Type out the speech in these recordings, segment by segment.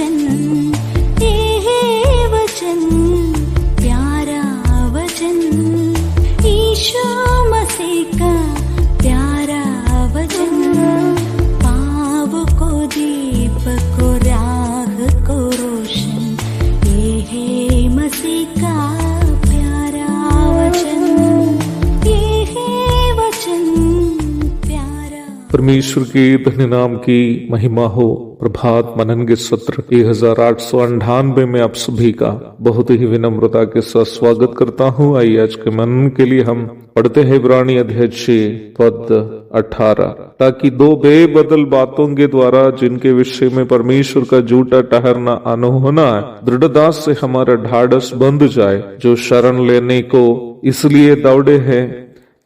वचन, ये वचन प्यारा वचन, यीशु मसीह का प्यारा वचन, पाव को दीप को राह को रोशन, ये है मसीह का प्यारा वचन, ये है वचन प्यारा। परमेश्वर के धन्य नाम की महिमा हो। प्रभात मनन के सत्र 1898 में आप सभी का बहुत ही विनम्रता के साथ स्वागत करता हूँ। आइए आज के मनन के लिए हम पढ़ते हैं इब्रानी अध्याय 6 पद 18, ताकि दो बेबदल बातों के द्वारा जिनके विषय में परमेश्वर का झूठा ठहरना अनहोना है, दृढ़ता से हमारा ढाढ़स बंध जाए, जो शरण लेने को इसलिए दौड़े हैं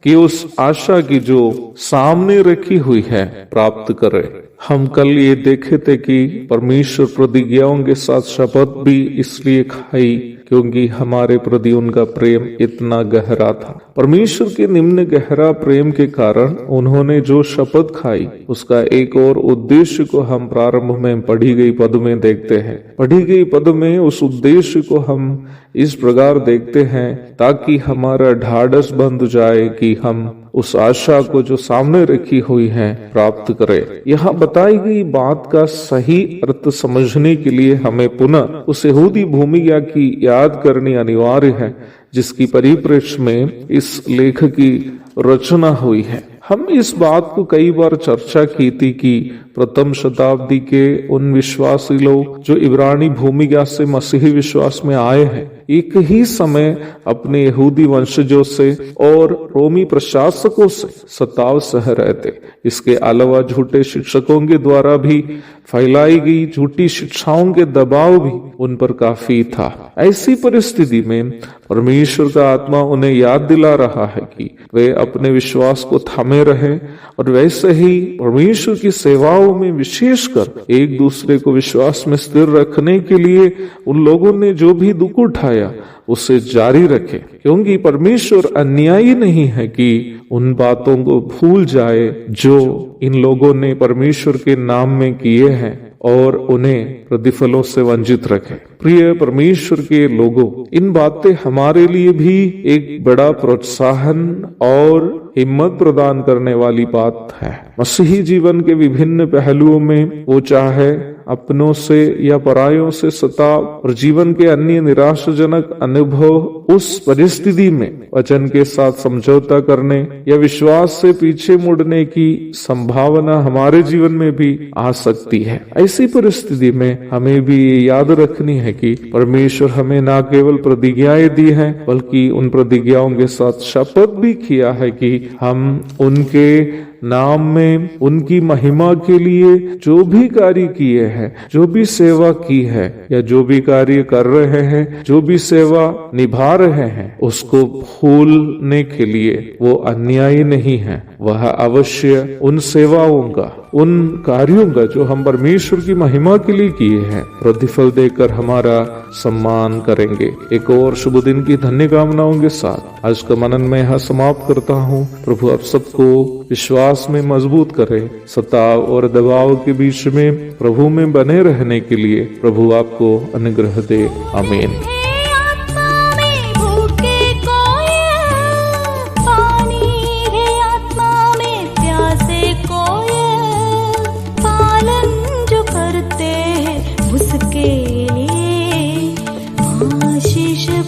कि उस आशा की जो सामने रखी हुई है प्राप्त करे। हम कल ये देखे थे कि परमेश्वर प्रतिज्ञाओं के साथ शपथ भी इसलिए खाई क्योंकि हमारे प्रति उनका प्रेम इतना गहरा था। परमेश्वर के निम्न गहरा प्रेम के कारण उन्होंने जो शपथ खाई उसका एक और उद्देश्य को हम प्रारंभ में पढ़ी गई पद में देखते हैं। पढ़ी गई पद में उस उद्देश्य को हम इस प्रकार देखते हैं, ताकि हमारा ढाढ़स बंध जाए कि हम उस आशा को जो सामने रखी हुई है प्राप्त करें। यहाँ बताई गई बात का सही अर्थ समझने के लिए हमें पुनः उस यहूदी भूमिका की याद करनी अनिवार्य है जिसकी परिप्रेक्ष्य में इस लेख की रचना हुई है। हम इस बात को कई बार चर्चा की थी कि प्रथम शताब्दी के उन विश्वासी लोग जो इब्रानी भूमिका से मसीही विश्वास में आए हैं, एक ही समय अपने यहूदी वंशजों से और रोमी प्रशासकों से सताव सह रहे थे। इसके अलावा झूठे शिक्षकों के द्वारा भी फैलाई गई झूठी शिक्षाओं के दबाव भी उन पर काफी था। ऐसी परिस्थिति में परमेश्वर का आत्मा उन्हें याद दिला रहा है कि वे अपने विश्वास को थामे रहें और वैसे ही परमेश्वर की सेवाओं में विशेषकर एक दूसरे को विश्वास में स्थिर रखने के लिए उन लोगों ने जो भी दुख उठाया उसे जारी रखे, क्योंकि परमेश्वर अन्यायी नहीं है कि उन बातों को भूल जाए जो इन लोगों ने परमेश्वर के नाम में किए हैं और उन्हें प्रतिफलों से वंचित रखे। प्रिय परमेश्वर के लोगों, इन बातें हमारे लिए भी एक बड़ा प्रोत्साहन और हिम्मत प्रदान करने वाली बात है। मसीही जीवन के विभिन्न पहलुओं में, वो चाहे अपनों से या परायों से सताव और जीवन के अन्य निराशाजनक अनुभव, उस परिस्थिति में वचन के साथ समझौता करने या विश्वास से पीछे मुड़ने की संभावना हमारे जीवन में भी आ सकती है। ऐसी परिस्थिति में हमें भी ये याद रखनी है कि परमेश्वर हमें न केवल प्रतिज्ञाएं दी हैं, बल्कि उन प्रतिज्ञाओं के साथ शपथ भी किया है कि हम उनके नाम में उनकी महिमा के लिए जो भी कार्य किए हैं, जो भी सेवा की है या जो भी कार्य कर रहे हैं, जो भी सेवा निभा रहे हैं, उसको भूलने के लिए वो अन्यायी नहीं है। वह अवश्य उन सेवाओं का, उन कार्यों का जो हम परमेश्वर की महिमा के लिए किए हैं, प्रतिफल देकर हमारा सम्मान करेंगे। एक और शुभ दिन की धन्य कामनाओं के साथ आज का मनन में यहाँ समाप्त करता हूँ। प्रभु आप सबको विश्वास में मजबूत करे। सताव और दबाव के बीच में प्रभु में बने रहने के लिए प्रभु आपको अनुग्रह दे। आमीन।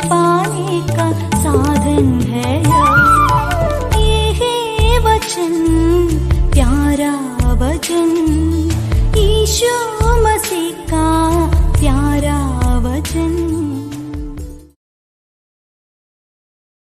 पाने का साधन है ये है वचन, प्यारा वचन, यीशु मसीह का प्यारा वचन।